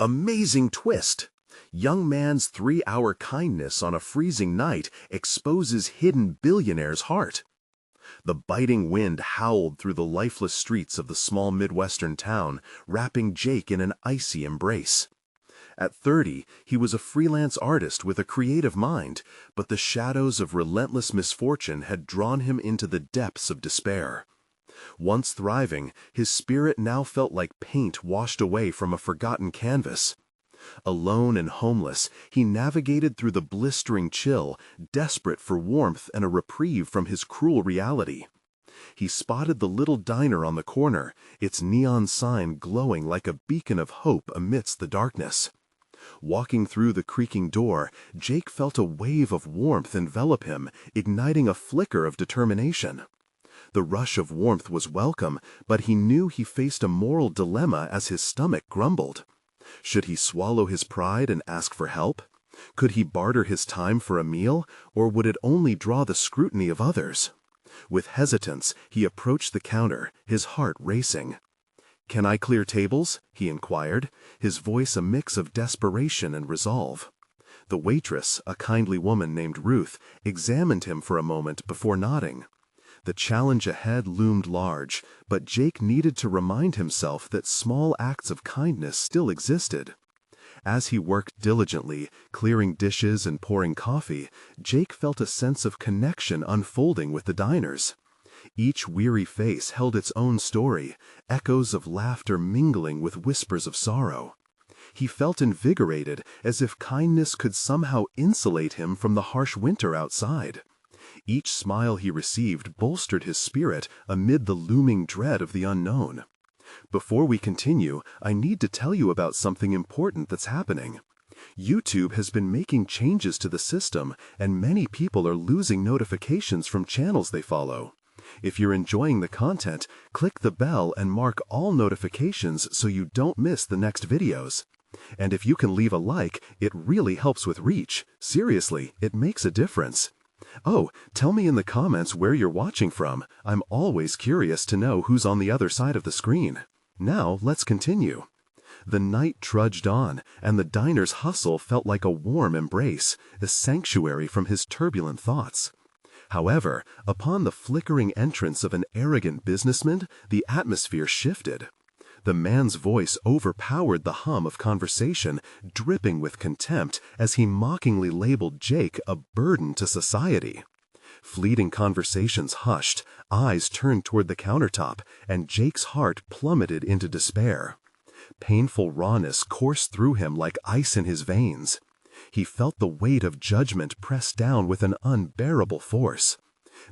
Amazing twist! Young man's 3-hour kindness on a freezing night exposes hidden billionaire's heart. The biting wind howled through the lifeless streets of the small Midwestern town, wrapping Jake in an icy embrace. At 30, he was a freelance artist with a creative mind, but the shadows of relentless misfortune had drawn him into the depths of despair. Once thriving, his spirit now felt like paint washed away from a forgotten canvas. Alone and homeless, he navigated through the blistering chill, desperate for warmth and a reprieve from his cruel reality. He spotted the little diner on the corner, its neon sign glowing like a beacon of hope amidst the darkness. Walking through the creaking door, Jake felt a wave of warmth envelop him, igniting a flicker of determination. The rush of warmth was welcome, but he knew he faced a moral dilemma as his stomach grumbled. Should he swallow his pride and ask for help? Could he barter his time for a meal, or would it only draw the scrutiny of others? With hesitance, he approached the counter, his heart racing. "Can I clear tables?" he inquired, his voice a mix of desperation and resolve. The waitress, a kindly woman named Ruth, examined him for a moment before nodding. The challenge ahead loomed large, but Jake needed to remind himself that small acts of kindness still existed. As he worked diligently, clearing dishes and pouring coffee, Jake felt a sense of connection unfolding with the diners. Each weary face held its own story, echoes of laughter mingling with whispers of sorrow. He felt invigorated, as if kindness could somehow insulate him from the harsh winter outside. Each smile he received bolstered his spirit amid the looming dread of the unknown. Before we continue, I need to tell you about something important that's happening. YouTube has been making changes to the system, and many people are losing notifications from channels they follow. If you're enjoying the content, click the bell and mark all notifications so you don't miss the next videos. And if you can leave a like, it really helps with reach. Seriously, it makes a difference. Oh, tell me in the comments where you're watching from. I'm always curious to know who's on the other side of the screen. Now, let's continue. The night trudged on, and the diner's hustle felt like a warm embrace, a sanctuary from his turbulent thoughts. However, upon the flickering entrance of an arrogant businessman, the atmosphere shifted. The man's voice overpowered the hum of conversation, dripping with contempt as he mockingly labeled Jake a burden to society. Fleeting conversations hushed, eyes turned toward the countertop, and Jake's heart plummeted into despair. Painful rawness coursed through him like ice in his veins. He felt the weight of judgment press down with an unbearable force.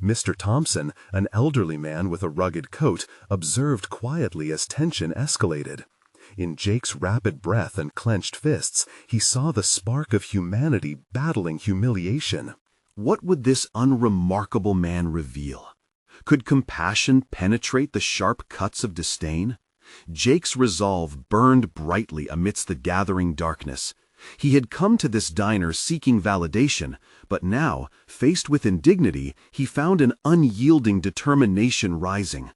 Mr. Thompson, an elderly man with a rugged coat, observed quietly as tension escalated. In Jake's rapid breath and clenched fists, he saw the spark of humanity battling humiliation. What would this unremarkable man reveal? Could compassion penetrate the sharp cuts of disdain? Jake's resolve burned brightly amidst the gathering darkness. He had come to this diner seeking validation, but now, faced with indignity, he found an unyielding determination rising.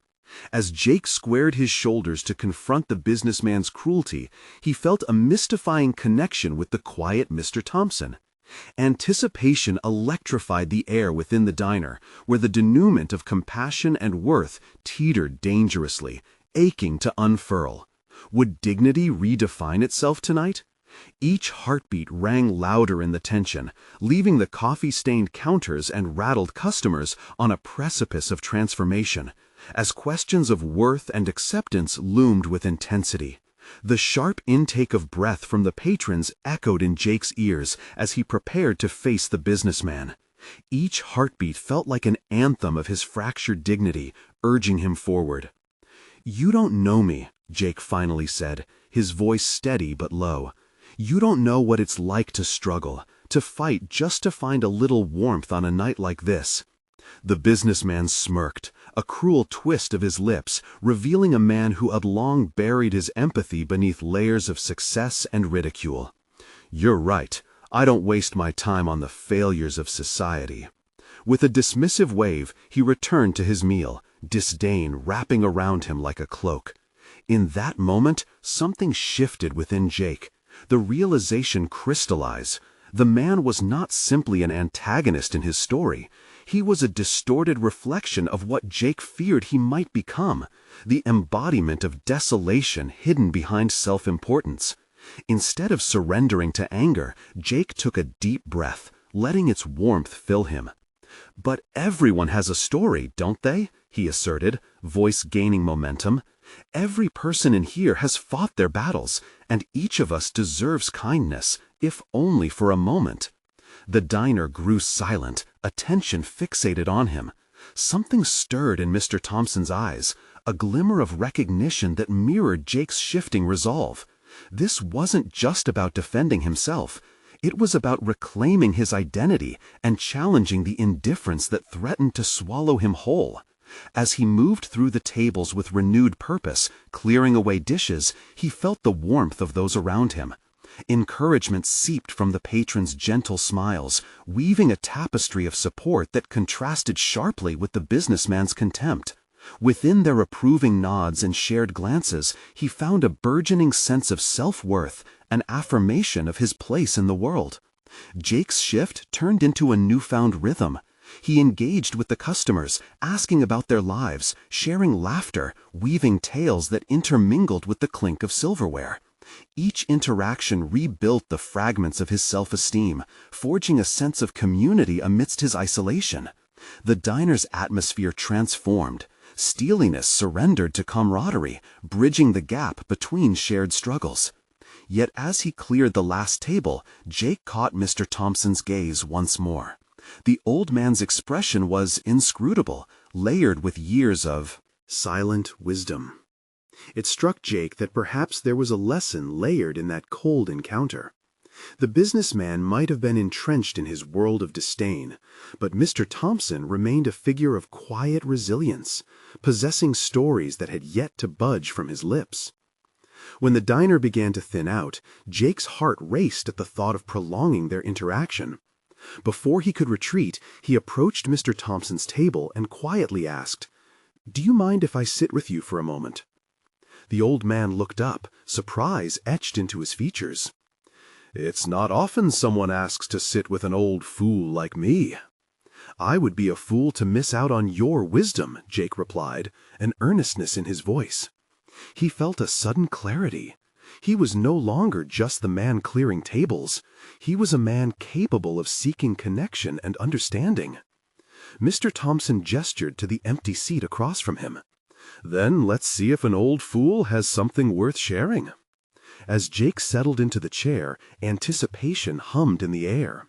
As Jake squared his shoulders to confront the businessman's cruelty, he felt a mystifying connection with the quiet Mr. Thompson. Anticipation electrified the air within the diner, where the denouement of compassion and worth teetered dangerously, aching to unfurl. Would dignity redefine itself tonight? Each heartbeat rang louder in the tension, leaving the coffee-stained counters and rattled customers on a precipice of transformation, as questions of worth and acceptance loomed with intensity. The sharp intake of breath from the patrons echoed in Jake's ears as he prepared to face the businessman. Each heartbeat felt like an anthem of his fractured dignity, urging him forward. "You don't know me," Jake finally said, his voice steady but low. "You don't know what it's like to struggle, to fight just to find a little warmth on a night like this." The businessman smirked, a cruel twist of his lips, revealing a man who had long buried his empathy beneath layers of success and ridicule. "You're right. I don't waste my time on the failures of society." With a dismissive wave, he returned to his meal, disdain wrapping around him like a cloak. In that moment, something shifted within Jake. The realization crystallized. The man was not simply an antagonist in his story. He was a distorted reflection of what Jake feared he might become, the embodiment of desolation hidden behind self-importance. Instead of surrendering to anger, Jake took a deep breath, letting its warmth fill him. "But everyone has a story, don't they?" he asserted, voice gaining momentum. "Every person in here has fought their battles, and each of us deserves kindness, if only for a moment." The diner grew silent, attention fixated on him. Something stirred in Mr. Thompson's eyes, a glimmer of recognition that mirrored Jake's shifting resolve. This wasn't just about defending himself. It was about reclaiming his identity and challenging the indifference that threatened to swallow him whole. As he moved through the tables with renewed purpose, clearing away dishes, he felt the warmth of those around him. Encouragement seeped from the patrons' gentle smiles, weaving a tapestry of support that contrasted sharply with the businessman's contempt. Within their approving nods and shared glances, he found a burgeoning sense of self-worth, an affirmation of his place in the world. Jake's shift turned into a newfound rhythm. He engaged with the customers, asking about their lives, sharing laughter, weaving tales that intermingled with the clink of silverware. Each interaction rebuilt the fragments of his self-esteem, forging a sense of community amidst his isolation. The diner's atmosphere transformed. Steeliness surrendered to camaraderie, bridging the gap between shared struggles. Yet as he cleared the last table, Jake caught Mr. Thompson's gaze once more. The old man's expression was inscrutable, layered with years of silent wisdom. It struck Jake that perhaps there was a lesson layered in that cold encounter. The businessman might have been entrenched in his world of disdain, but Mr. Thompson remained a figure of quiet resilience, possessing stories that had yet to budge from his lips. When the diner began to thin out, Jake's heart raced at the thought of prolonging their interaction. Before he could retreat, he approached Mr. Thompson's table and quietly asked, "Do you mind if I sit with you for a moment?" The old man looked up, surprise etched into his features. "It's not often someone asks to sit with an old fool like me." "I would be a fool to miss out on your wisdom," Jake replied, an earnestness in his voice. He felt a sudden clarity. He was no longer just the man clearing tables. He was a man capable of seeking connection and understanding. Mr. Thompson gestured to the empty seat across from him. "Then let's see if an old fool has something worth sharing." As Jake settled into the chair, anticipation hummed in the air.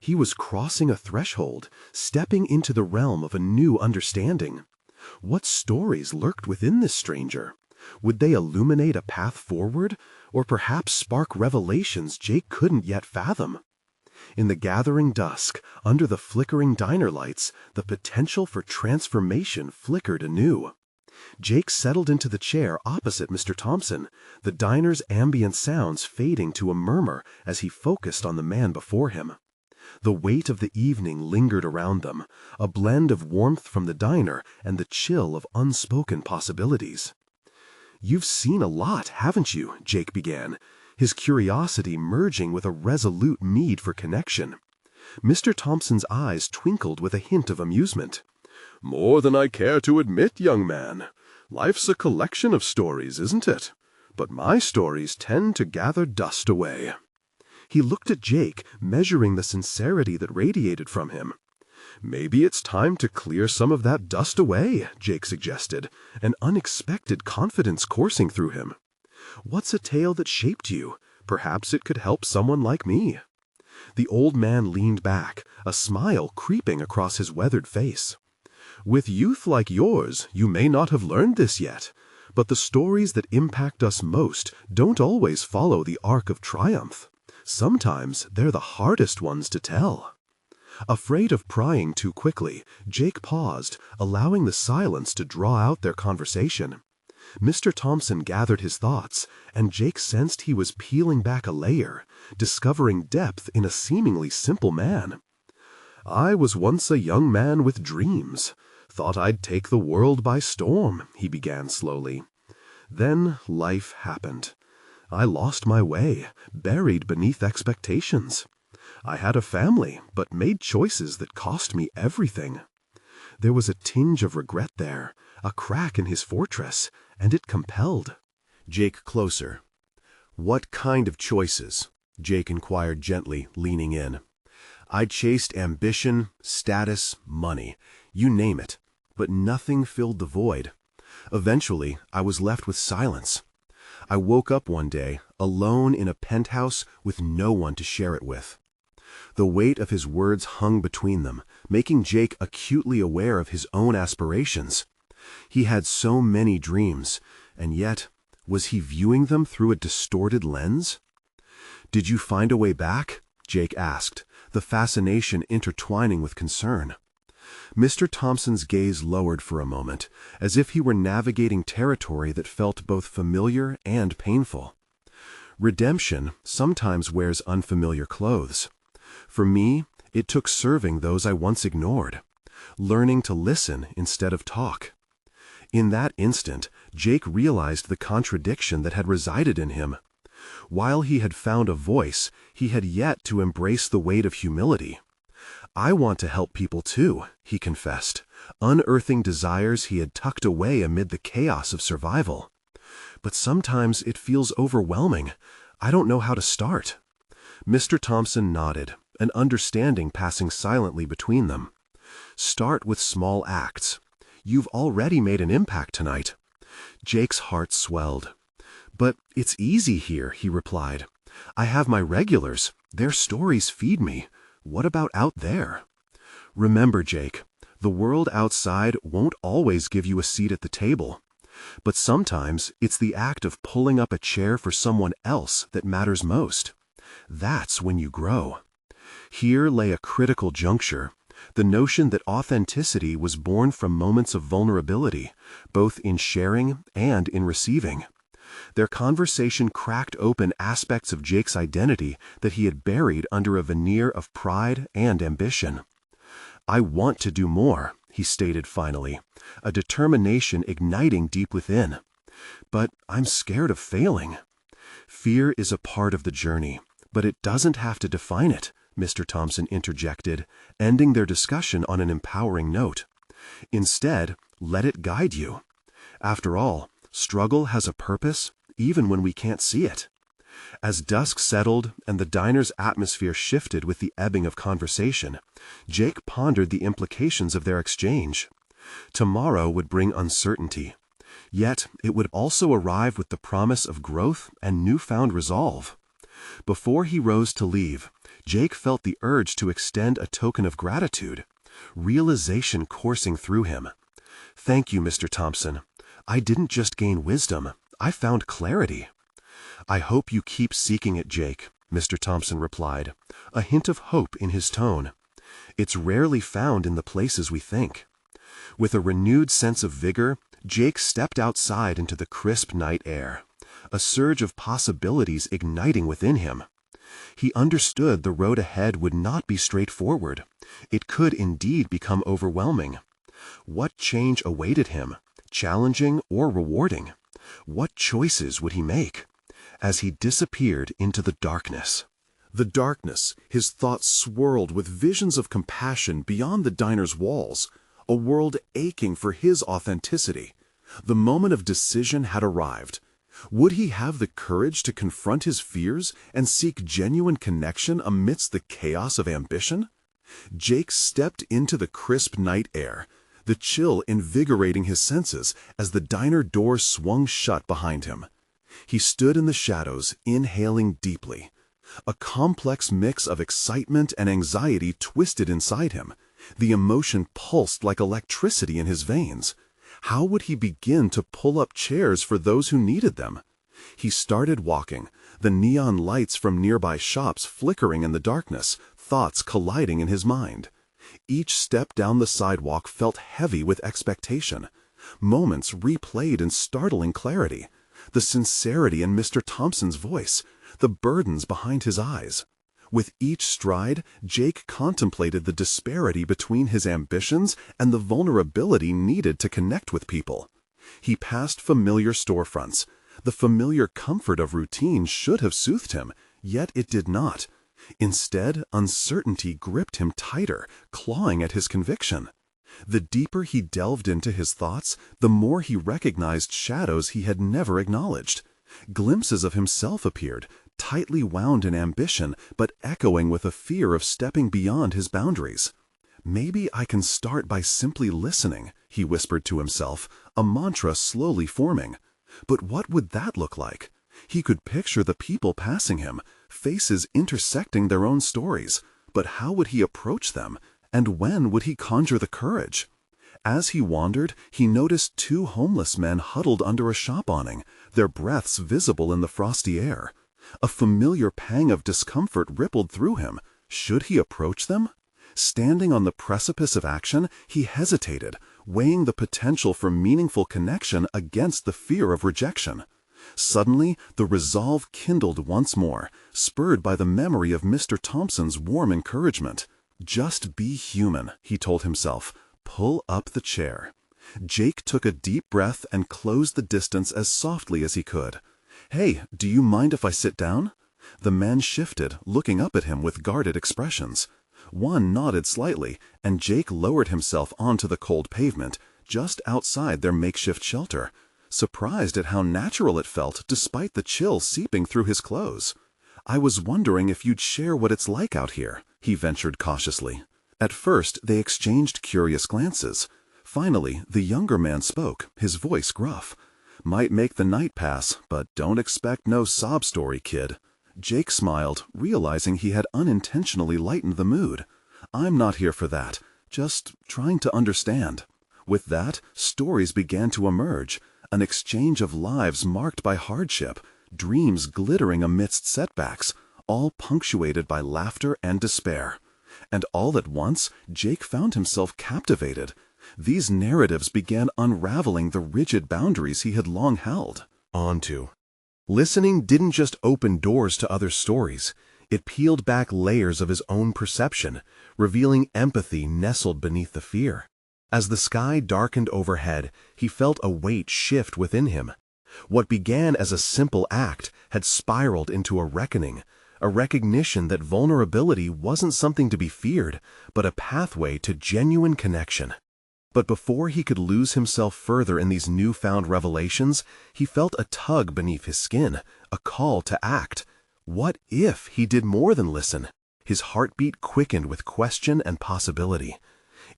He was crossing a threshold, stepping into the realm of a new understanding. What stories lurked within this stranger? Would they illuminate a path forward, or perhaps spark revelations Jake couldn't yet fathom? In the gathering dusk, under the flickering diner lights, the potential for transformation flickered anew. Jake settled into the chair opposite Mr. Thompson, the diner's ambient sounds fading to a murmur as he focused on the man before him. The weight of the evening lingered around them, a blend of warmth from the diner and the chill of unspoken possibilities. "You've seen a lot, haven't you?" Jake began, his curiosity merging with a resolute need for connection. Mr. Thompson's eyes twinkled with a hint of amusement. "More than I care to admit, young man. Life's a collection of stories, isn't it? But my stories tend to gather dust away." He looked at Jake, measuring the sincerity that radiated from him. "Maybe it's time to clear some of that dust away," Jake suggested, an unexpected confidence coursing through him. "What's a tale that shaped you? Perhaps it could help someone like me." The old man leaned back, a smile creeping across his weathered face. "With youth like yours, you may not have learned this yet, but the stories that impact us most don't always follow the arc of triumph. Sometimes they're the hardest ones to tell." Afraid of prying too quickly, Jake paused, allowing the silence to draw out their conversation. Mr. Thompson gathered his thoughts, and Jake sensed he was peeling back a layer, discovering depth in a seemingly simple man. "I was once a young man with dreams. Thought I'd take the world by storm," he began slowly. "Then life happened. I lost my way, buried beneath expectations. I had a family, but made choices that cost me everything. There was a tinge of regret there, a crack in his fortress, and it compelled. Jake closer. What kind of choices? Jake inquired gently, leaning in. I chased ambition, status, money, you name it, but nothing filled the void. Eventually, I was left with silence. I woke up one day, alone in a penthouse with no one to share it with. The weight of his words hung between them, making Jake acutely aware of his own aspirations. He had so many dreams, and yet, was he viewing them through a distorted lens? Did you find a way back? Jake asked, the fascination intertwining with concern. Mr. Thompson's gaze lowered for a moment, as if he were navigating territory that felt both familiar and painful. Redemption sometimes wears unfamiliar clothes. For me, it took serving those I once ignored, learning to listen instead of talk. In that instant, Jake realized the contradiction that had resided in him. While he had found a voice, he had yet to embrace the weight of humility. I want to help people too, he confessed, unearthing desires he had tucked away amid the chaos of survival. But sometimes it feels overwhelming. I don't know how to start. Mr. Thompson nodded, an understanding passing silently between them. Start with small acts. You've already made an impact tonight. Jake's heart swelled. But it's easy here, he replied. I have my regulars. Their stories feed me. What about out there? Remember, Jake, the world outside won't always give you a seat at the table. But sometimes it's the act of pulling up a chair for someone else that matters most. That's when you grow. Here lay a critical juncture, the notion that authenticity was born from moments of vulnerability, both in sharing and in receiving. Their conversation cracked open aspects of Jake's identity that he had buried under a veneer of pride and ambition. I want to do more, he stated finally, a determination igniting deep within. But I'm scared of failing. Fear is a part of the journey, but it doesn't have to define it, Mr. Thompson interjected, ending their discussion on an empowering note. Instead, let it guide you. After all, struggle has a purpose, even when we can't see it. As dusk settled and the diner's atmosphere shifted with the ebbing of conversation, Jake pondered the implications of their exchange. Tomorrow would bring uncertainty, yet it would also arrive with the promise of growth and newfound resolve. Before he rose to leave, Jake felt the urge to extend a token of gratitude, realization coursing through him. Thank you, Mr. Thompson. I didn't just gain wisdom, I found clarity. I hope you keep seeking it, Jake, Mr. Thompson replied, a hint of hope in his tone. It's rarely found in the places we think. With a renewed sense of vigor, Jake stepped outside into the crisp night air, a surge of possibilities igniting within him. He understood the road ahead would not be straightforward. It could indeed become overwhelming. What change awaited him, challenging or rewarding? What choices would he make? As he disappeared into the darkness. The darkness, his thoughts swirled with visions of compassion beyond the diner's walls, a world aching for his authenticity. The moment of decision had arrived. Would he have the courage to confront his fears and seek genuine connection amidst the chaos of ambition? Jake stepped into the crisp night air, the chill invigorating his senses as the diner door swung shut behind him. He stood in the shadows, inhaling deeply. A complex mix of excitement and anxiety twisted inside him. The emotion pulsed like electricity in his veins. How would he begin to pull up chairs for those who needed them? He started walking, the neon lights from nearby shops flickering in the darkness, thoughts colliding in his mind. Each step down the sidewalk felt heavy with expectation. Moments replayed in startling clarity. The sincerity in Mr. Thompson's voice, the burdens behind his eyes. With each stride, Jake contemplated the disparity between his ambitions and the vulnerability needed to connect with people. He passed familiar storefronts, The familiar comfort of routine should have soothed him, yet it did not. Instead, uncertainty gripped him tighter, clawing at his conviction. The deeper he delved into his thoughts, the more he recognized shadows he had never acknowledged. Glimpses of himself appeared, tightly wound in ambition, but echoing with a fear of stepping beyond his boundaries. "Maybe I can start by simply listening," he whispered to himself, a mantra slowly forming. But what would that look like? He could picture the people passing him, faces intersecting their own stories. But how would he approach them? And when would he conjure the courage? As he wandered, he noticed two homeless men huddled under a shop awning, their breaths visible in the frosty air. A familiar pang of discomfort rippled through him. Should he approach them? Standing on the precipice of action, he hesitated, weighing the potential for meaningful connection against the fear of rejection. Suddenly, the resolve kindled once more, spurred by the memory of Mr. Thompson's warm encouragement. "Just be human," he told himself. "Pull up the chair." Jake took a deep breath and closed the distance as softly as he could. "Hey, do you mind if I sit down?" The men shifted, looking up at him with guarded expressions. One nodded slightly, and Jake lowered himself onto the cold pavement, just outside their makeshift shelter, surprised at how natural it felt despite the chill seeping through his clothes. "I was wondering if you'd share what it's like out here," he ventured cautiously. At first, they exchanged curious glances. Finally, the younger man spoke, his voice gruff. "Might make the night pass, but don't expect no sob story, kid." Jake smiled, realizing he had unintentionally lightened the mood. "I'm not here for that, just trying to understand." With that, stories began to emerge, an exchange of lives marked by hardship, dreams glittering amidst setbacks, all punctuated by laughter and despair. And all at once, Jake found himself captivated. These narratives began unraveling the rigid boundaries he had long held onto. Listening didn't just open doors to other stories. It peeled back layers of his own perception, revealing empathy nestled beneath the fear. As the sky darkened overhead, he felt a weight shift within him. What began as a simple act had spiraled into a reckoning, a recognition that vulnerability wasn't something to be feared, but a pathway to genuine connection. But before he could lose himself further in these newfound revelations, he felt a tug beneath his skin, a call to act. What if he did more than listen? His heartbeat quickened with question and possibility.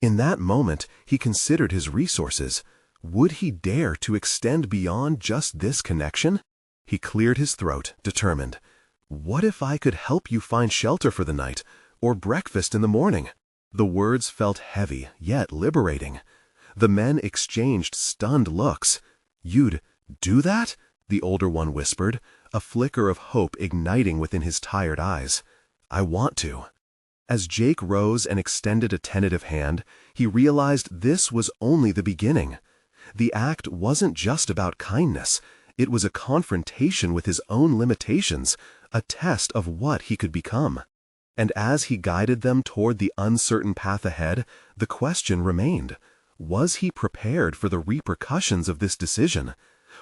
In that moment, he considered his resources. Would he dare to extend beyond just this connection? He cleared his throat, determined. "What if I could help you find shelter for the night, or breakfast in the morning?" The words felt heavy, yet liberating. The men exchanged stunned looks. "You'd do that?" the older one whispered, a flicker of hope igniting within his tired eyes. "I want to." As Jake rose and extended a tentative hand, he realized this was only the beginning. The act wasn't just about kindness. It was a confrontation with his own limitations, a test of what he could become. And as he guided them toward the uncertain path ahead, the question remained. Was he prepared for the repercussions of this decision?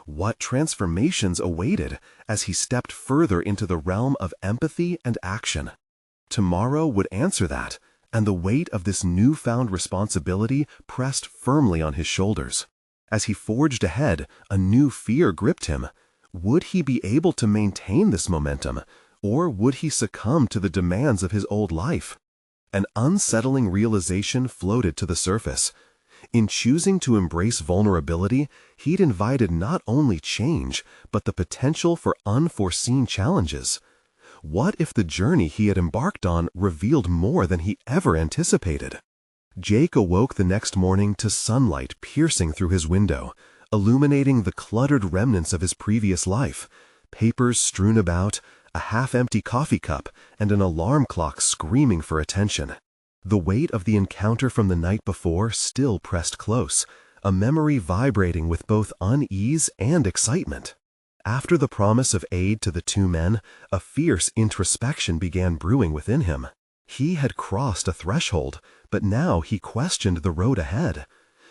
What transformations awaited as he stepped further into the realm of empathy and action? Tomorrow would answer that, and the weight of this newfound responsibility pressed firmly on his shoulders. As he forged ahead, a new fear gripped him. Would he be able to maintain this momentum? Or would he succumb to the demands of his old life? An unsettling realization floated to the surface. In choosing to embrace vulnerability, he'd invited not only change, but the potential for unforeseen challenges. What if the journey he had embarked on revealed more than he ever anticipated? Jake awoke the next morning to sunlight piercing through his window, illuminating the cluttered remnants of his previous life, papers strewn about, a half-empty coffee cup, and an alarm clock screaming for attention. The weight of the encounter from the night before still pressed close, a memory vibrating with both unease and excitement. After the promise of aid to the two men, a fierce introspection began brewing within him. He had crossed a threshold, but now he questioned the road ahead.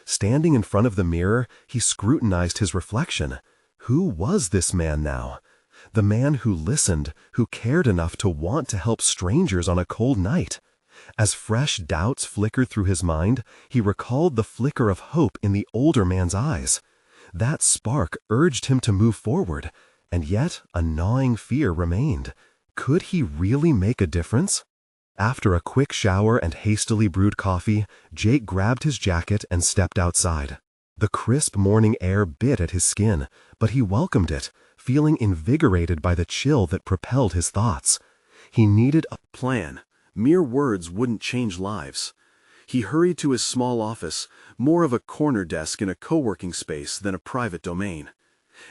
Standing in front of the mirror, he scrutinized his reflection. Who was this man now? The man who listened, who cared enough to want to help strangers on a cold night. As fresh doubts flickered through his mind, he recalled the flicker of hope in the older man's eyes. That spark urged him to move forward, and yet a gnawing fear remained. Could he really make a difference? After a quick shower and hastily brewed coffee, Jake grabbed his jacket and stepped outside. The crisp morning air bit at his skin, but he welcomed it, feeling invigorated by the chill that propelled his thoughts. He needed a Plan. Mere words wouldn't change lives. He hurried to his small office, more of a corner desk in a co-working space than a private domain.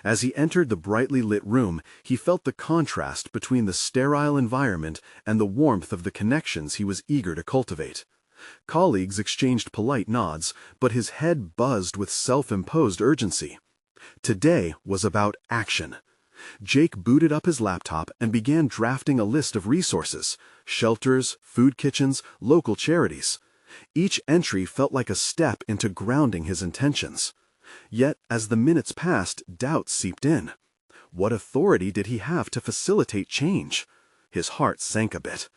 As he entered the brightly lit room, he felt the contrast between the sterile environment and the warmth of the connections he was eager to cultivate. Colleagues exchanged polite nods, but his head buzzed with self-imposed urgency. Today was about action. Jake booted up his laptop and began drafting a list of resources: shelters, food kitchens, local charities. Each entry felt like a step into grounding his intentions. Yet, as the minutes passed, doubt seeped in. What authority did he have to facilitate change? His heart sank a bit.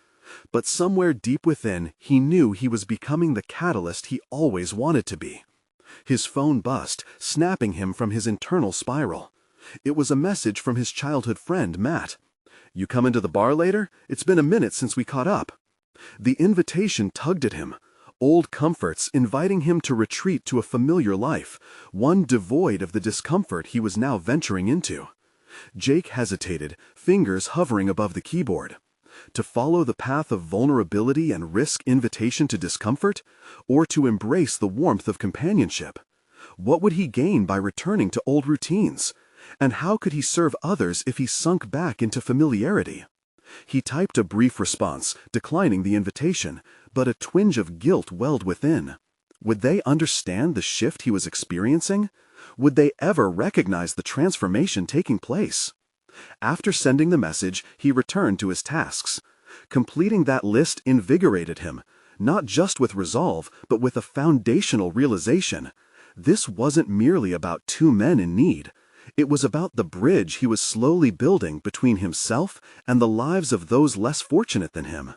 But somewhere deep within, he knew he was becoming the catalyst he always wanted to be. His phone buzzed, snapping him from his internal spiral. It was a message from his childhood friend, Matt. "You come into the bar later? It's been a minute since we caught up." The invitation tugged at him. Old comforts inviting him to retreat to a familiar life, one devoid of the discomfort he was now venturing into. Jake hesitated, fingers hovering above the keyboard. To follow the path of vulnerability and risk invitation to discomfort, or to embrace the warmth of companionship? What would he gain by returning to old routines? And how could he serve others if he sunk back into familiarity? He typed a brief response, declining the invitation, but a twinge of guilt welled within. Would they understand the shift he was experiencing? Would they ever recognize the transformation taking place? After sending the message, he returned to his tasks. Completing that list invigorated him, not just with resolve, but with a foundational realization. This wasn't merely about two men in need. It was about the bridge he was slowly building between himself and the lives of those less fortunate than him.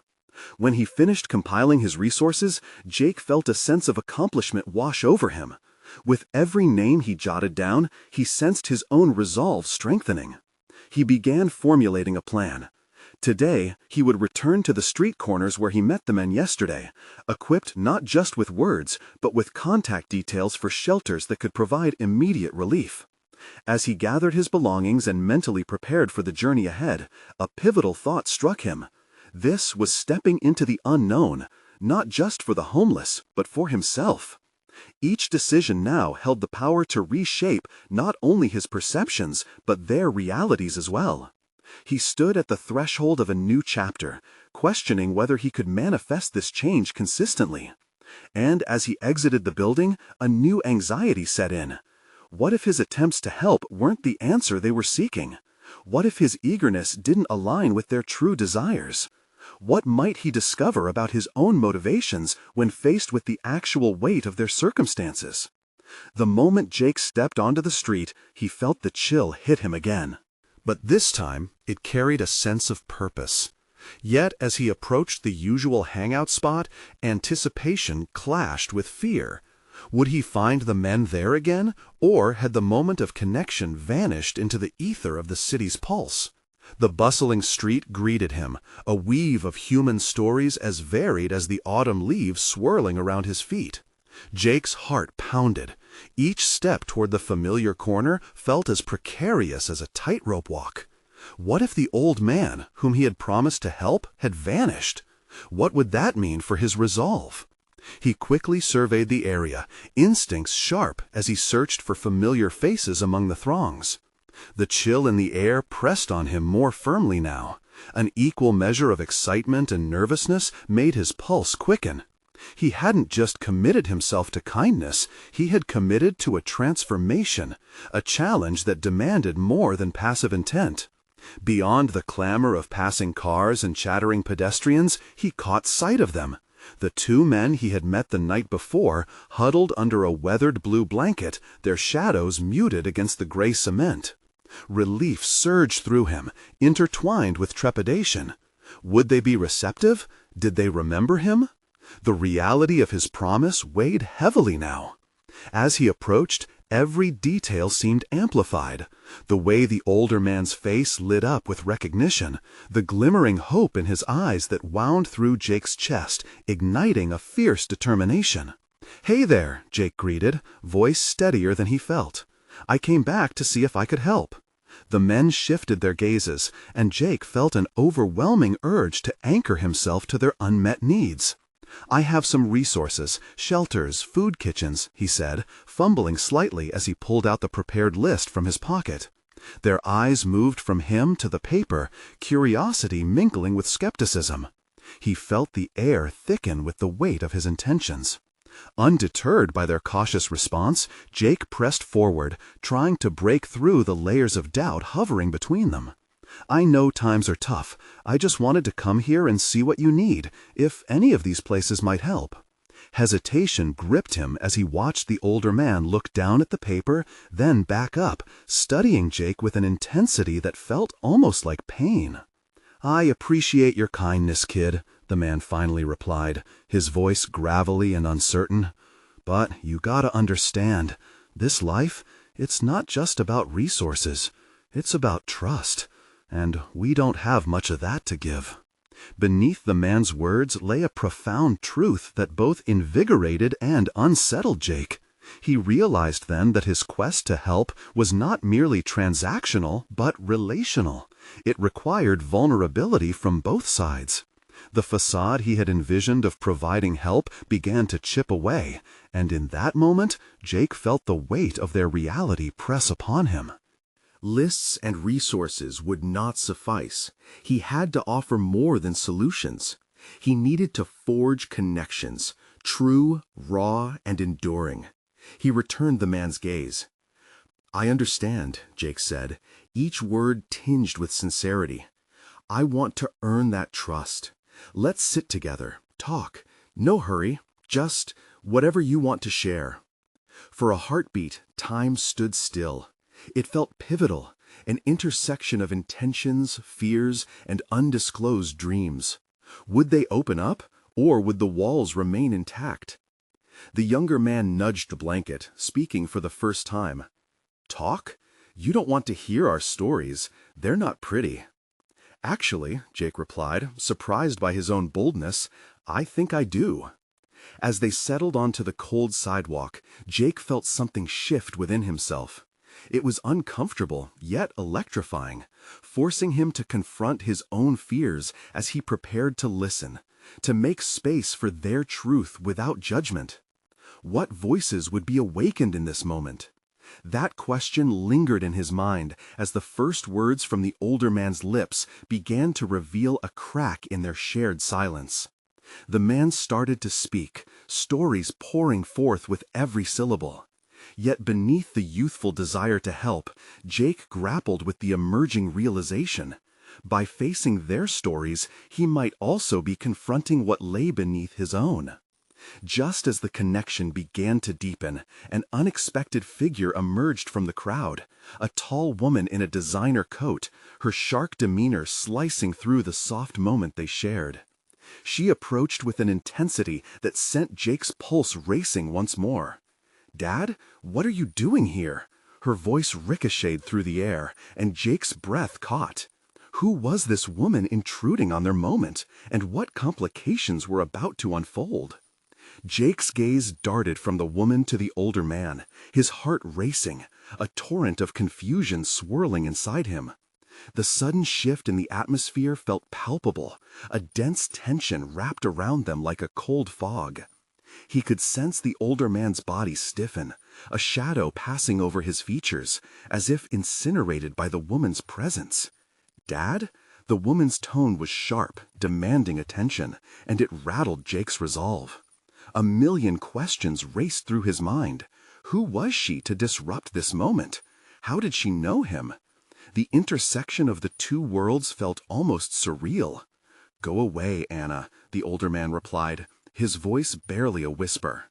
When he finished compiling his resources, Jake felt a sense of accomplishment wash over him. With every name he jotted down, he sensed his own resolve strengthening. He began formulating a plan. Today, he would return to the street corners where he met the men yesterday, equipped not just with words, but with contact details for shelters that could provide immediate relief. As he gathered his belongings and mentally prepared for the journey ahead, a pivotal thought struck him. This was stepping into the unknown, not just for the homeless, but for himself. Each decision now held the power to reshape not only his perceptions, but their realities as well. He stood at the threshold of a new chapter, questioning whether he could manifest this change consistently. And as he exited the building, a new anxiety set in. What if his attempts to help weren't the answer they were seeking? What if his eagerness didn't align with their true desires? What might he discover about his own motivations when faced with the actual weight of their circumstances? The moment Jake stepped onto the street, he felt the chill hit him again. But this time, it carried a sense of purpose. Yet, as he approached the usual hangout spot, anticipation clashed with fear. Would he find the men there again, or had the moment of connection vanished into the ether of the city's pulse? The bustling street greeted him, a weave of human stories as varied as the autumn leaves swirling around his feet. Jake's heart pounded. Each step toward the familiar corner felt as precarious as a tightrope walk. What if the old man, whom he had promised to help, had vanished? What would that mean for his resolve? He quickly surveyed the area, instincts sharp as he searched for familiar faces among the throngs. The chill in the air pressed on him more firmly now. An equal measure of excitement and nervousness made his pulse quicken. He hadn't just committed himself to kindness, he had committed to a transformation, a challenge that demanded more than passive intent. Beyond the clamor of passing cars and chattering pedestrians, he caught sight of them. The two men he had met the night before, huddled under a weathered blue blanket, their shadows muted against the gray cement. Relief surged through him, intertwined with trepidation. Would they be receptive? Did they remember him? The reality of his promise weighed heavily now. As he approached, every detail seemed amplified. The way the older man's face lit up with recognition, the glimmering hope in his eyes that wound through Jake's chest, igniting a fierce determination. "Hey there," Jake greeted, voice steadier than he felt. "I came back to see if I could help." The men shifted their gazes, and Jake felt an overwhelming urge to anchor himself to their unmet needs. "I have some resources, shelters, food kitchens," he said, fumbling slightly as he pulled out the prepared list from his pocket. Their eyes moved from him to the paper, curiosity mingling with skepticism. He felt the air thicken with the weight of his intentions. Undeterred by their cautious response, Jake pressed forward, trying to break through the layers of doubt hovering between them. "I know times are tough. I just wanted to come here and see what you need, if any of these places might help." Hesitation gripped him as he watched the older man look down at the paper, then back up, studying Jake with an intensity that felt almost like pain. "I appreciate your kindness, kid," the man finally replied, his voice gravelly and uncertain. "But you gotta understand, this life, it's not just about resources. It's about trust, and we don't have much of that to give." Beneath the man's words lay a profound truth that both invigorated and unsettled Jake. He realized then that his quest to help was not merely transactional, but relational. It required vulnerability from both sides. The facade he had envisioned of providing help began to chip away, and in that moment, Jake felt the weight of their reality press upon him. Lists and resources would not suffice. He had to offer more than solutions. He needed to forge connections, true, raw, and enduring. He returned the man's gaze. "I understand," Jake said, each word tinged with sincerity. "I want to earn that trust. Let's sit together, talk. No hurry, just whatever you want to share." For a heartbeat, time stood still. It felt pivotal, an intersection of intentions, fears, and undisclosed dreams. Would they open up, or would the walls remain intact? The younger man nudged the blanket, speaking for the first time. "Talk? You don't want to hear our stories. They're not pretty." "Actually," Jake replied, surprised by his own boldness, "I think I do." As they settled onto the cold sidewalk, Jake felt something shift within himself. It was uncomfortable, yet electrifying, forcing him to confront his own fears as he prepared to listen, to make space for their truth without judgment. What voices would be awakened in this moment? That question lingered in his mind as the first words from the older man's lips began to reveal a crack in their shared silence. The man started to speak, stories pouring forth with every syllable. Yet beneath the youthful desire to help, Jake grappled with the emerging realization. By facing their stories, he might also be confronting what lay beneath his own. Just as the connection began to deepen, an unexpected figure emerged from the crowd, a tall woman in a designer coat, her sharp demeanor slicing through the soft moment they shared. She approached with an intensity that sent Jake's pulse racing once more. "Dad, what are you doing here?" Her voice ricocheted through the air, and Jake's breath caught. Who was this woman intruding on their moment, and what complications were about to unfold? Jake's gaze darted from the woman to the older man, his heart racing, a torrent of confusion swirling inside him. The sudden shift in the atmosphere felt palpable, a dense tension wrapped around them like a cold fog. He could sense the older man's body stiffen, a shadow passing over his features, as if incinerated by the woman's presence. "Dad?" The woman's tone was sharp, demanding attention, and it rattled Jake's resolve. A million questions raced through his mind. Who was she to disrupt this moment? How did she know him? The intersection of the two worlds felt almost surreal. "Go away, Anna," the older man replied, his voice barely a whisper.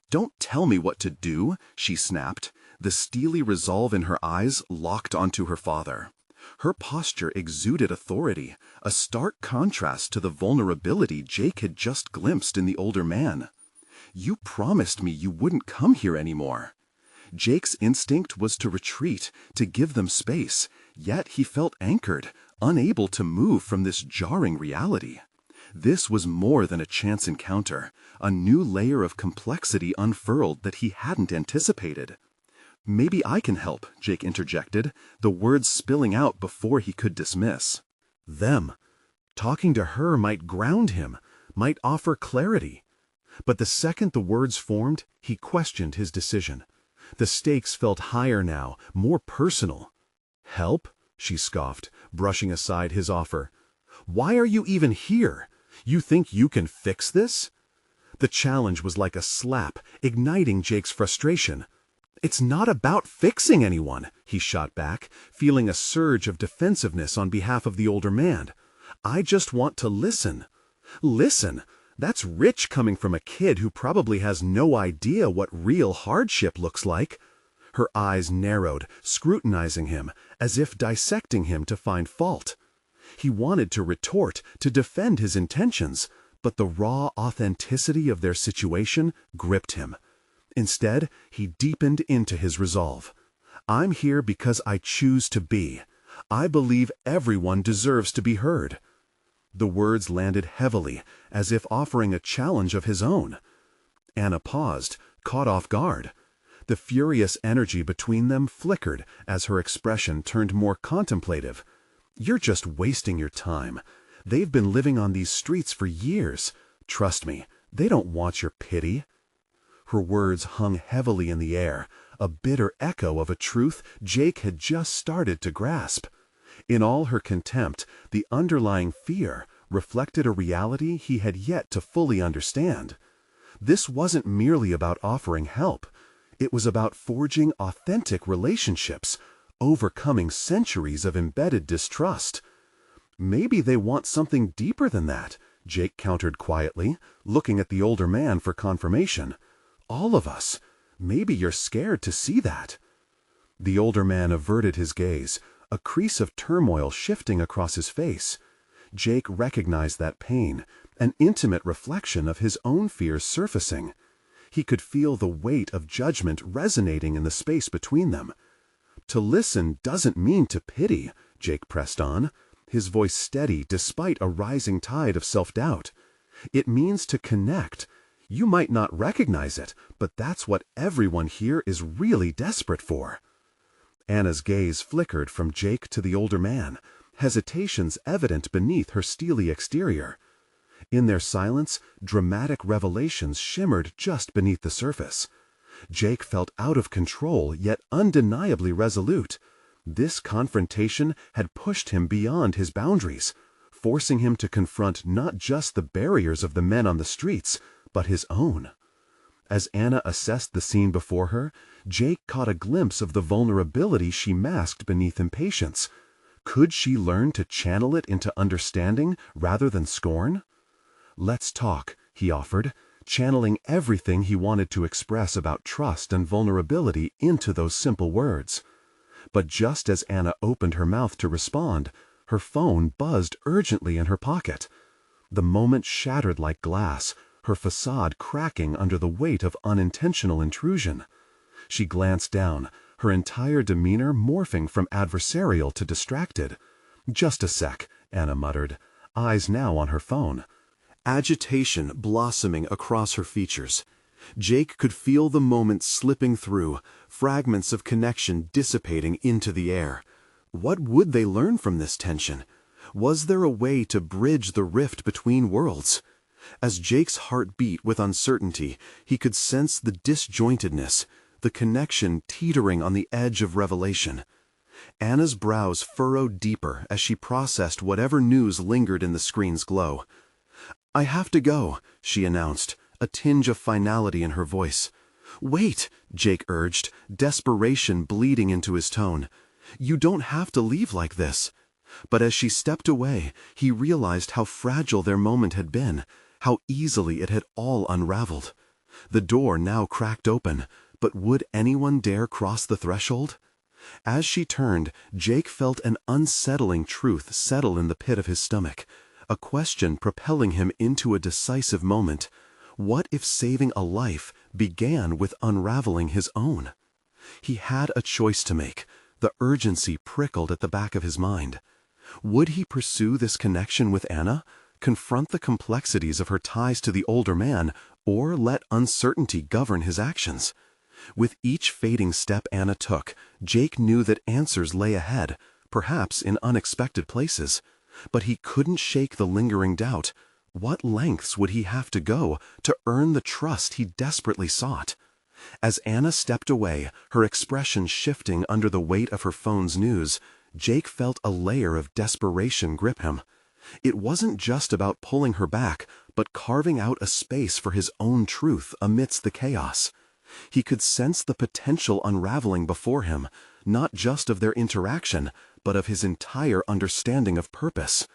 "Don't tell me what to do," she snapped, The steely resolve in her eyes locked onto her father. Her posture exuded authority, a stark contrast to the vulnerability Jake had just glimpsed in the older man. "You promised me you wouldn't come here anymore." Jake's instinct was to retreat, to give them space, yet he felt anchored, unable to move from this jarring reality. This was more than a chance encounter, a new layer of complexity unfurled that he hadn't anticipated. "Maybe I can help," Jake interjected, the words spilling out before he could dismiss. Them. Talking to her might ground him, might offer clarity. But the second the words formed, he questioned his decision. The stakes felt higher now, more personal. "Help?" she scoffed, brushing aside his offer. "Why are you even here? You think you can fix this?" The challenge was like a slap, igniting Jake's frustration. "It's not about fixing anyone," he shot back, feeling a surge of defensiveness on behalf of the older man. "I just want to listen." Listen? That's rich coming from a kid who probably has no idea what real hardship looks like. Her eyes narrowed, scrutinizing him, as if dissecting him to find fault. He wanted to retort, to defend his intentions, but the raw authenticity of their situation gripped him. Instead, he deepened into his resolve. "I'm here because I choose to be. I believe everyone deserves to be heard." The words landed heavily, as if offering a challenge of his own. Anna paused, caught off guard. The furious energy between them flickered as her expression turned more contemplative. "You're just wasting your time. They've been living on these streets for years. Trust me, they don't want your pity." Her words hung heavily in the air, a bitter echo of a truth Jake had just started to grasp. In all her contempt, the underlying fear reflected a reality he had yet to fully understand. This wasn't merely about offering help. It was about forging authentic relationships, overcoming centuries of embedded distrust. "Maybe they want something deeper than that," Jake countered quietly, looking at the older man for confirmation. "All of us. Maybe you're scared to see that." The older man averted his gaze, a crease of turmoil shifting across his face. Jake recognized that pain, an intimate reflection of his own fears surfacing. He could feel the weight of judgment resonating in the space between them. "To listen doesn't mean to pity," Jake pressed on, his voice steady despite a rising tide of self-doubt. "It means to connect. You might not recognize it, but that's what everyone here is really desperate for." Anna's gaze flickered from Jake to the older man, hesitations evident beneath her steely exterior. In their silence, dramatic revelations shimmered just beneath the surface. Jake felt out of control, yet undeniably resolute. This confrontation had pushed him beyond his boundaries, forcing him to confront not just the barriers of the men on the streets, but his own. As Anna assessed the scene before her, Jake caught a glimpse of the vulnerability she masked beneath impatience. Could she learn to channel it into understanding rather than scorn? "Let's talk," he offered, channeling everything he wanted to express about trust and vulnerability into those simple words. But just as Anna opened her mouth to respond, her phone buzzed urgently in her pocket. The moment shattered like glass, her facade cracking under the weight of unintentional intrusion. She glanced down, her entire demeanor morphing from adversarial to distracted. "Just a sec," Anna muttered, eyes now on her phone. Agitation blossoming across her features. Jake could feel the moment slipping through, fragments of connection dissipating into the air. What would they learn from this tension? Was there a way to bridge the rift between worlds? As Jake's heart beat with uncertainty, he could sense the disjointedness, the connection teetering on the edge of revelation. Anna's brows furrowed deeper as she processed whatever news lingered in the screen's glow. "I have to go," she announced, a tinge of finality in her voice. "Wait," Jake urged, desperation bleeding into his tone. "You don't have to leave like this." But as she stepped away, he realized how fragile their moment had been, how easily it had all unraveled. The door now cracked open, But would anyone dare cross the threshold? As she turned, Jake felt an unsettling truth settle in the pit of his stomach, a question propelling him into a decisive moment. What if saving a life began with unraveling his own? He had a choice to make. The urgency prickled at the back of his mind. Would he pursue this connection with Anna, confront the complexities of her ties to the older man, or let uncertainty govern his actions? With each fading step Anna took, Jake knew that answers lay ahead, perhaps in unexpected places. But he couldn't shake the lingering doubt. What lengths would he have to go to earn the trust he desperately sought? As Anna stepped away, her expression shifting under the weight of her phone's news, Jake felt a layer of desperation grip him. It wasn't just about pulling her back, but carving out a space for his own truth amidst the chaos. He could sense the potential unraveling before him, not just of their interaction, but of his entire understanding of purpose.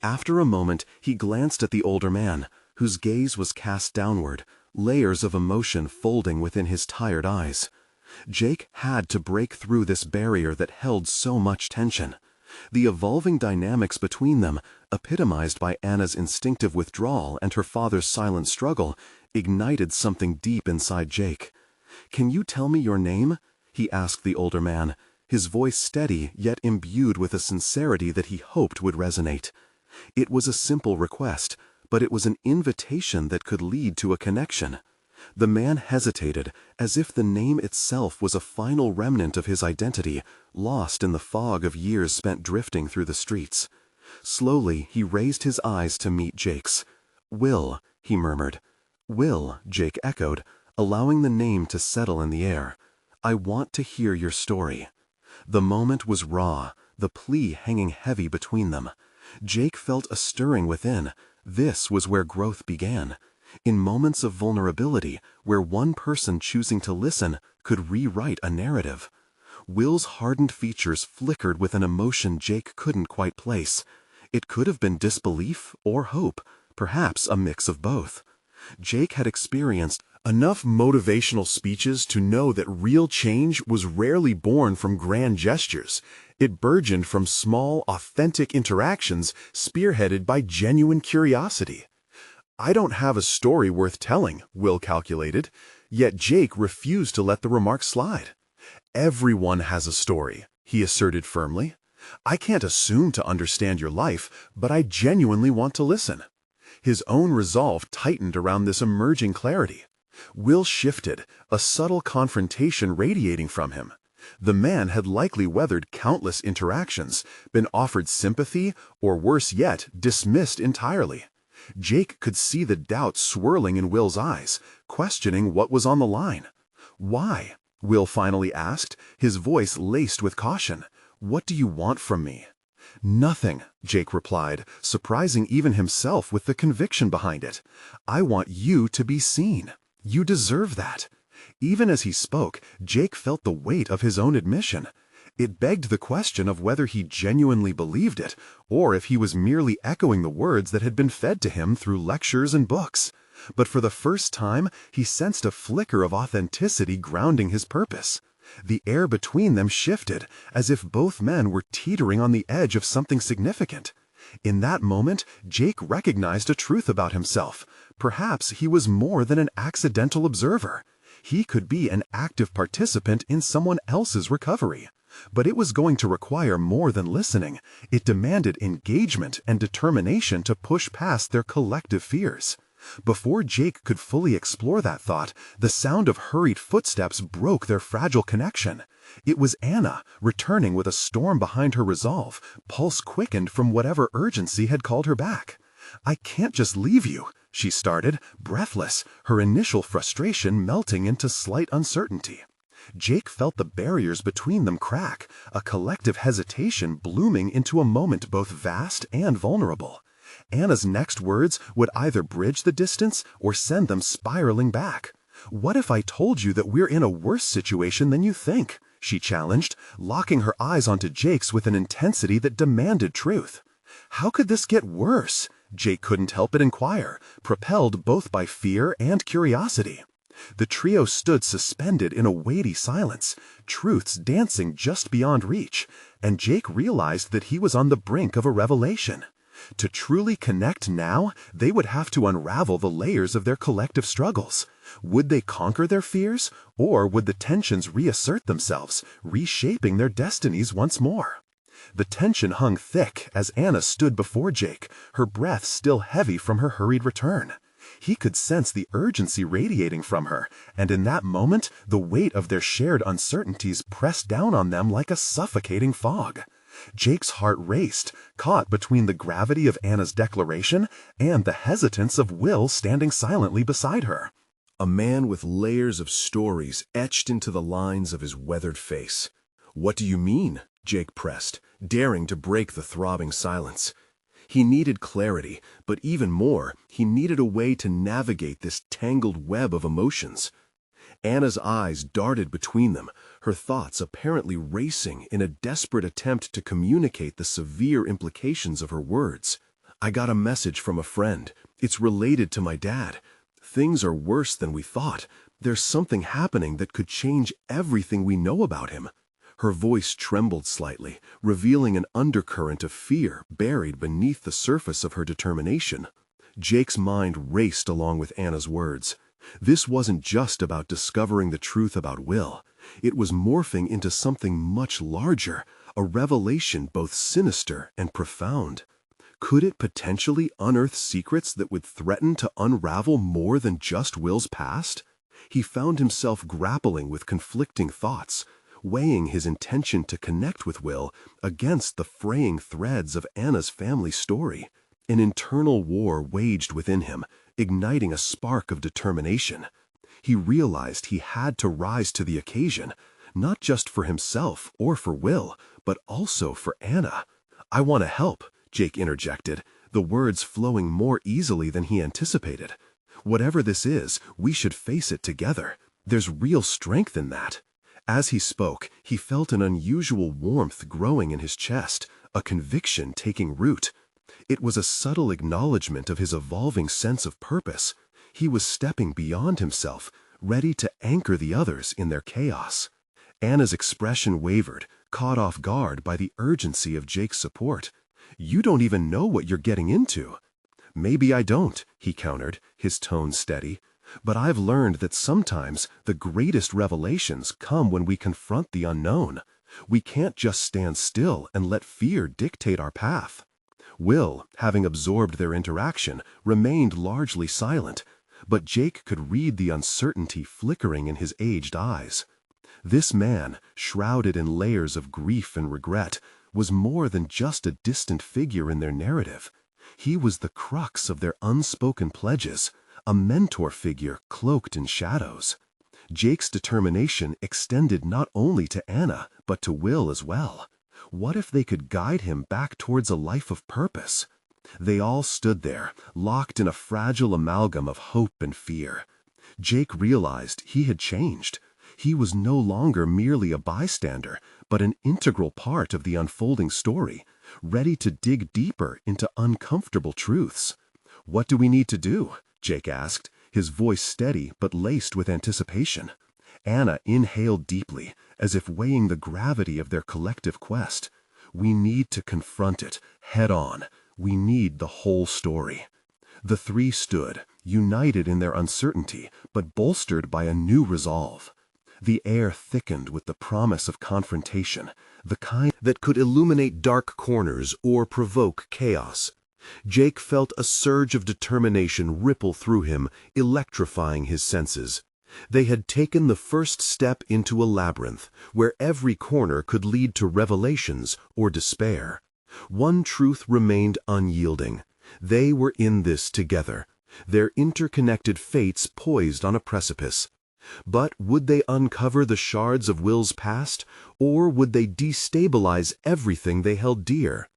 After a moment, he glanced at the older man, whose gaze was cast downward, layers of emotion folding within his tired eyes. Jake had to break through this barrier that held so much tension. The evolving dynamics between them, epitomized by Anna's instinctive withdrawal and her father's silent struggle, ignited something deep inside Jake. "Can you tell me your name?" he asked the older man, his voice steady yet imbued with a sincerity that he hoped would resonate. It was a simple request, but it was an invitation that could lead to a connection. The man hesitated, as if the name itself was a final remnant of his identity, lost in the fog of years spent drifting through the streets. Slowly, he raised his eyes to meet Jake's. "Will," he murmured. "Will," Jake echoed, allowing the name to settle in the air. "I want to hear your story." The moment was raw, the plea hanging heavy between them. Jake felt a stirring within. This was where growth began. In moments of vulnerability, where one person choosing to listen could rewrite a narrative. Will's hardened features flickered with an emotion Jake couldn't quite place. It could have been disbelief or hope, perhaps a mix of both. Jake had experienced enough motivational speeches to know that real change was rarely born from grand gestures. It burgeoned from small, authentic interactions spearheaded by genuine curiosity. "I don't have a story worth telling," Will calculated, yet Jake refused to let the remark slide. "Everyone has a story," he asserted firmly. "I can't assume to understand your life, but I genuinely want to listen." His own resolve tightened around this emerging clarity. Will shifted, a subtle confrontation radiating from him. The man had likely weathered countless interactions, been offered sympathy, or worse yet, dismissed entirely. Jake could see the doubt swirling in Will's eyes, questioning what was on the line. "Why?" Will finally asked, his voice laced with caution. "What do you want from me?" "Nothing," Jake replied, surprising even himself with the conviction behind it. "I want you to be seen. You deserve that." Even as he spoke, Jake felt the weight of his own admission. It begged the question of whether he genuinely believed it, or if he was merely echoing the words that had been fed to him through lectures and books. But for the first time, he sensed a flicker of authenticity grounding his purpose. The air between them shifted, as if both men were teetering on the edge of something significant. In that moment, Jake recognized a truth about himself. Perhaps he was more than an accidental observer. He could be an active participant in someone else's recovery. But it was going to require more than listening. It demanded engagement and determination to push past their collective fears. Before Jake could fully explore that thought, the sound of hurried footsteps broke their fragile connection. It was Anna, returning with a storm behind her resolve, pulse quickened from whatever urgency had called her back. "I can't just leave you," she started, breathless, her initial frustration melting into slight uncertainty. Jake felt the barriers between them crack, a collective hesitation blooming into a moment both vast and vulnerable. Anna's next words would either bridge the distance or send them spiraling back. "What if I told you that we're in a worse situation than you think?" she challenged, locking her eyes onto Jake's with an intensity that demanded truth. "How could this get worse?" Jake couldn't help but inquire, propelled both by fear and curiosity. The trio stood suspended in a weighty silence, truths dancing just beyond reach, and Jake realized that he was on the brink of a revelation. To truly connect now, they would have to unravel the layers of their collective struggles. Would they conquer their fears, or would the tensions reassert themselves, reshaping their destinies once more? The tension hung thick as Anna stood before Jake, her breath still heavy from her hurried return. He could sense the urgency radiating from her, and in that moment, the weight of their shared uncertainties pressed down on them like a suffocating fog. Jake's heart raced, caught between the gravity of Anna's declaration and the hesitance of Will standing silently beside her. A man with layers of stories etched into the lines of his weathered face. "What do you mean?" Jake pressed, daring to break the throbbing silence. He needed clarity, but even more, he needed a way to navigate this tangled web of emotions. Anna's eyes darted between them, her thoughts apparently racing in a desperate attempt to communicate the severe implications of her words. "I got a message from a friend. It's related to my dad. Things are worse than we thought. There's something happening that could change everything we know about him." Her voice trembled slightly, revealing an undercurrent of fear buried beneath the surface of her determination. Jake's mind raced along with Anna's words. This wasn't just about discovering the truth about Will. It was morphing into something much larger, a revelation both sinister and profound. Could it potentially unearth secrets that would threaten to unravel more than just Will's past? He found himself grappling with conflicting thoughts, weighing his intention to connect with Will against the fraying threads of Anna's family story. An internal war waged within him, igniting a spark of determination. He realized he had to rise to the occasion, not just for himself or for Will, but also for Anna. "I want to help," Jake interjected, the words flowing more easily than he anticipated. "Whatever this is, we should face it together. There's real strength in that." As he spoke, he felt an unusual warmth growing in his chest, a conviction taking root. It was a subtle acknowledgement of his evolving sense of purpose. He was stepping beyond himself, ready to anchor the others in their chaos. Anna's expression wavered, caught off guard by the urgency of Jake's support. "You don't even know what you're getting into." "Maybe I don't," he countered, his tone steady. "But I've learned that sometimes the greatest revelations come when we confront the unknown. We can't just stand still and let fear dictate our path." Will, having absorbed their interaction, remained largely silent, but Jake could read the uncertainty flickering in his aged eyes. This man, shrouded in layers of grief and regret, was more than just a distant figure in their narrative. He was the crux of their unspoken pledges, a mentor figure cloaked in shadows. Jake's determination extended not only to Anna, but to Will as well. What if they could guide him back towards a life of purpose? They all stood there, locked in a fragile amalgam of hope and fear. Jake realized he had changed. He was no longer merely a bystander, but an integral part of the unfolding story, ready to dig deeper into uncomfortable truths. "What do we need to do?" Jake asked, his voice steady but laced with anticipation. Anna inhaled deeply, as if weighing the gravity of their collective quest. "We need to confront it, head on. We need the whole story." The three stood, united in their uncertainty, but bolstered by a new resolve. The air thickened with the promise of confrontation, the kind that could illuminate dark corners or provoke chaos. Jake felt a surge of determination ripple through him, electrifying his senses. They had taken the first step into a labyrinth, where every corner could lead to revelations or despair. One truth remained unyielding. They were in this together, their interconnected fates poised on a precipice. But would they uncover the shards of Will's past, or would they destabilize everything they held dear?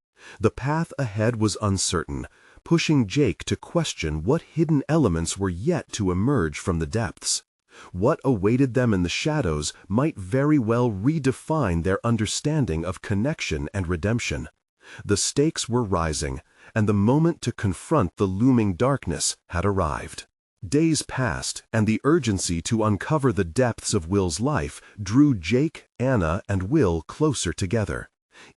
The path ahead was uncertain, pushing Jake to question what hidden elements were yet to emerge from the depths. What awaited them in the shadows might very well redefine their understanding of connection and redemption. The stakes were rising, and the moment to confront the looming darkness had arrived. Days passed, and the urgency to uncover the depths of Will's life drew Jake, Anna, and Will closer together.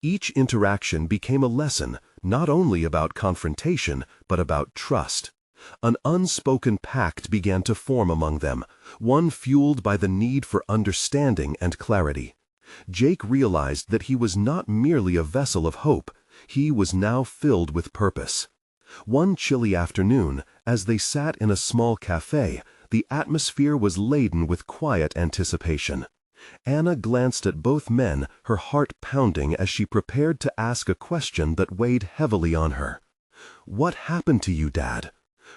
Each interaction became a lesson, not only about confrontation, but about trust. An unspoken pact began to form among them, one fueled by the need for understanding and clarity. Jake realized that he was not merely a vessel of hope, he was now filled with purpose. One chilly afternoon, as they sat in a small cafe, the atmosphere was laden with quiet anticipation. Anna glanced at both men, her heart pounding as she prepared to ask a question that weighed heavily on her. "What happened to you, Dad?"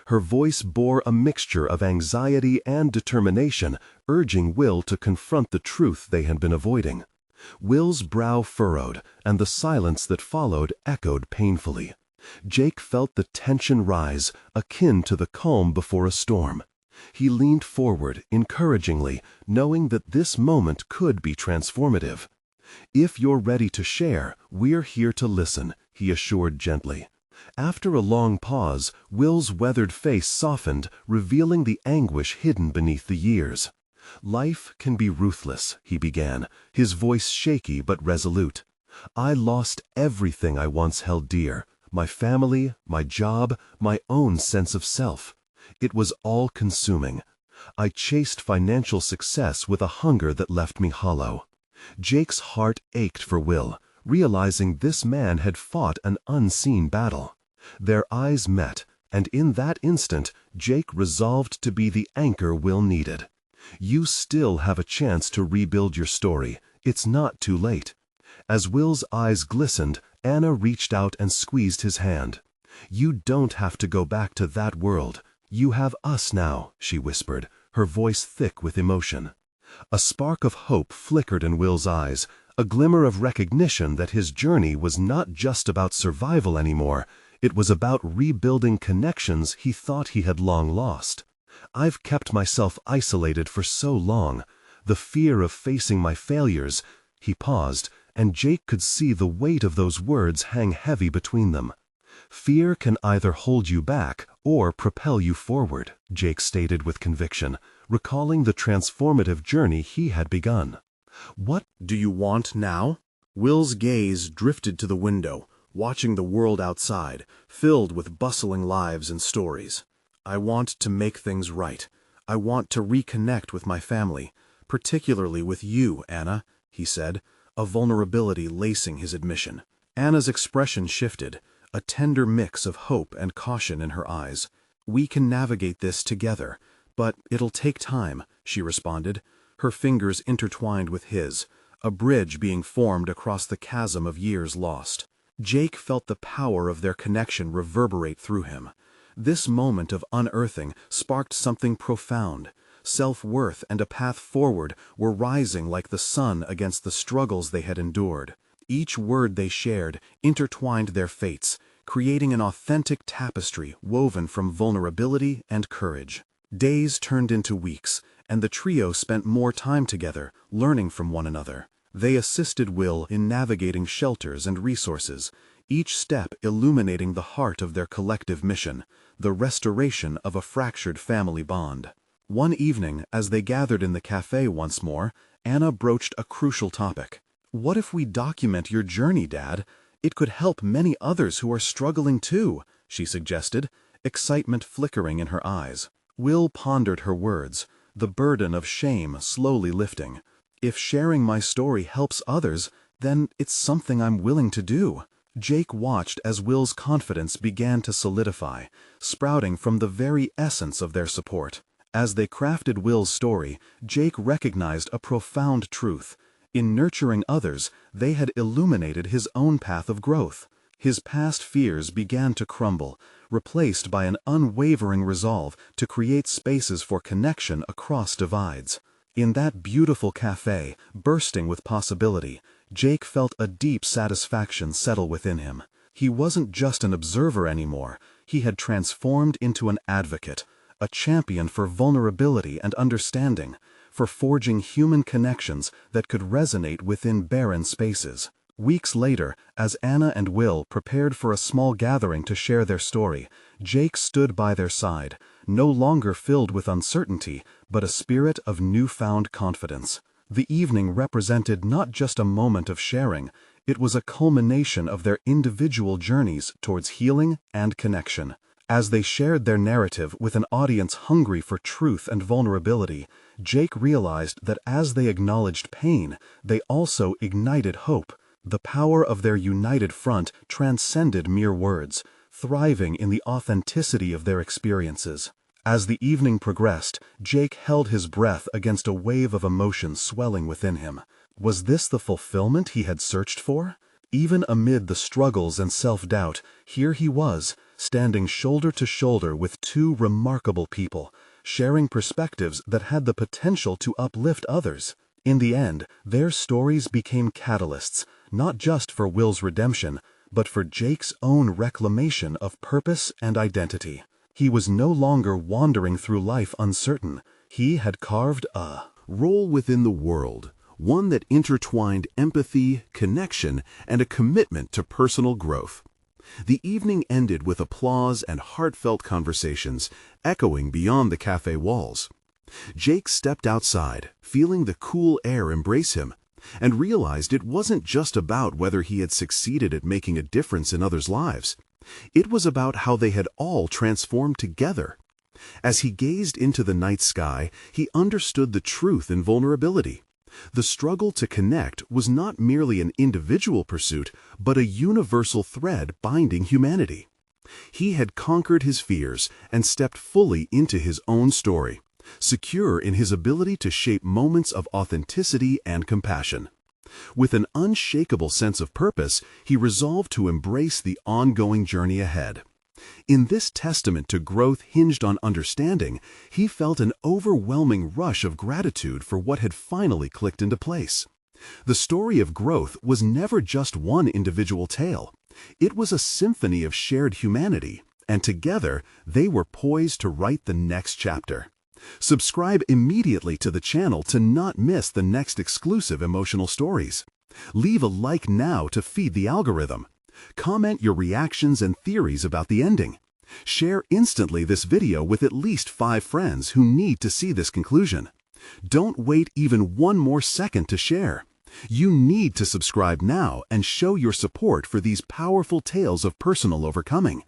Her voice bore a mixture of anxiety and determination, urging Will to confront the truth they had been avoiding. Will's brow furrowed, and the silence that followed echoed painfully. Jake felt the tension rise, akin to the calm before a storm. He leaned forward, encouragingly, knowing that this moment could be transformative. "If you're ready to share, we're here to listen," he assured gently. After a long pause, Will's weathered face softened, revealing the anguish hidden beneath the years. "Life can be ruthless," he began, his voice shaky but resolute. "I lost everything I once held dear. My family, my job, my own sense of self. It was all-consuming. I chased financial success with a hunger that left me hollow." Jake's heart ached for Will, realizing this man had fought an unseen battle. Their eyes met, and in that instant, Jake resolved to be the anchor Will needed. "You still have a chance to rebuild your story. It's not too late." As Will's eyes glistened, Anna reached out and squeezed his hand. "You don't have to go back to that world. You have us now," she whispered, her voice thick with emotion. A spark of hope flickered in Will's eyes, a glimmer of recognition that his journey was not just about survival anymore, it was about rebuilding connections he thought he had long lost. "I've kept myself isolated for so long. The fear of facing my failures—" He paused, and Jake could see the weight of those words hang heavy between them. "Fear can either hold you back or propel you forward," Jake stated with conviction, recalling the transformative journey he had begun. "What do you want now?" Will's gaze drifted to the window, watching the world outside, filled with bustling lives and stories. "I want to make things right. I want to reconnect with my family, particularly with you, Anna," he said, a vulnerability lacing his admission. Anna's expression shifted, a tender mix of hope and caution in her eyes. "We can navigate this together, but it'll take time," she responded, her fingers intertwined with his, a bridge being formed across the chasm of years lost. Jake felt the power of their connection reverberate through him. This moment of unearthing sparked something profound. Self-worth and a path forward were rising like the sun against the struggles they had endured. Each word they shared intertwined their fates, creating an authentic tapestry woven from vulnerability and courage. Days turned into weeks, and the trio spent more time together, learning from one another. They assisted Will in navigating shelters and resources, each step illuminating the heart of their collective mission, the restoration of a fractured family bond. One evening, as they gathered in the cafe once more, Anna broached a crucial topic. "What if we document your journey, Dad? It could help many others who are struggling too," she suggested, excitement flickering in her eyes. Will pondered her words, the burden of shame slowly lifting. "If sharing my story helps others, then it's something I'm willing to do." Jake watched as Will's confidence began to solidify, sprouting from the very essence of their support. As they crafted Will's story, Jake recognized a profound truth. In nurturing others, they had illuminated his own path of growth. His past fears began to crumble, replaced by an unwavering resolve to create spaces for connection across divides. In that beautiful cafe, bursting with possibility, Jake felt a deep satisfaction settle within him. He wasn't just an observer anymore, he had transformed into an advocate, a champion for vulnerability and understanding, for forging human connections that could resonate within barren spaces. Weeks later, as Anna and Will prepared for a small gathering to share their story, Jake stood by their side, no longer filled with uncertainty, but a spirit of newfound confidence. The evening represented not just a moment of sharing, it was a culmination of their individual journeys towards healing and connection. As they shared their narrative with an audience hungry for truth and vulnerability, Jake realized that as they acknowledged pain, they also ignited hope. The power of their united front transcended mere words, thriving in the authenticity of their experiences. As the evening progressed, Jake held his breath against a wave of emotion swelling within him. Was this the fulfillment he had searched for? Even amid the struggles and self-doubt, here he was, standing shoulder to shoulder with two remarkable people, sharing perspectives that had the potential to uplift others. In the end, their stories became catalysts, not just for Will's redemption, but for Jake's own reclamation of purpose and identity. He was no longer wandering through life uncertain. He had carved a role within the world, one that intertwined empathy, connection, and a commitment to personal growth. The evening ended with applause and heartfelt conversations, echoing beyond the cafe walls. Jake stepped outside, feeling the cool air embrace him, and realized it wasn't just about whether he had succeeded at making a difference in others' lives. It was about how they had all transformed together. As he gazed into the night sky, he understood the truth in vulnerability. The struggle to connect was not merely an individual pursuit, but a universal thread binding humanity. He had conquered his fears and stepped fully into his own story, secure in his ability to shape moments of authenticity and compassion. With an unshakable sense of purpose, he resolved to embrace the ongoing journey ahead. In this testament to growth hinged on understanding, he felt an overwhelming rush of gratitude for what had finally clicked into place. The story of growth was never just one individual tale. It was a symphony of shared humanity, and together they were poised to write the next chapter. Subscribe immediately to the channel to not miss the next exclusive emotional stories. Leave a like now to feed the algorithm. Comment your reactions and theories about the ending. Share instantly this video with at least 5 friends who need to see this conclusion. Don't wait even one more second to share. You need to subscribe now and show your support for these powerful tales of personal overcoming.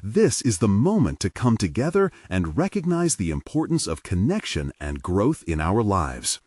This is the moment to come together and recognize the importance of connection and growth in our lives.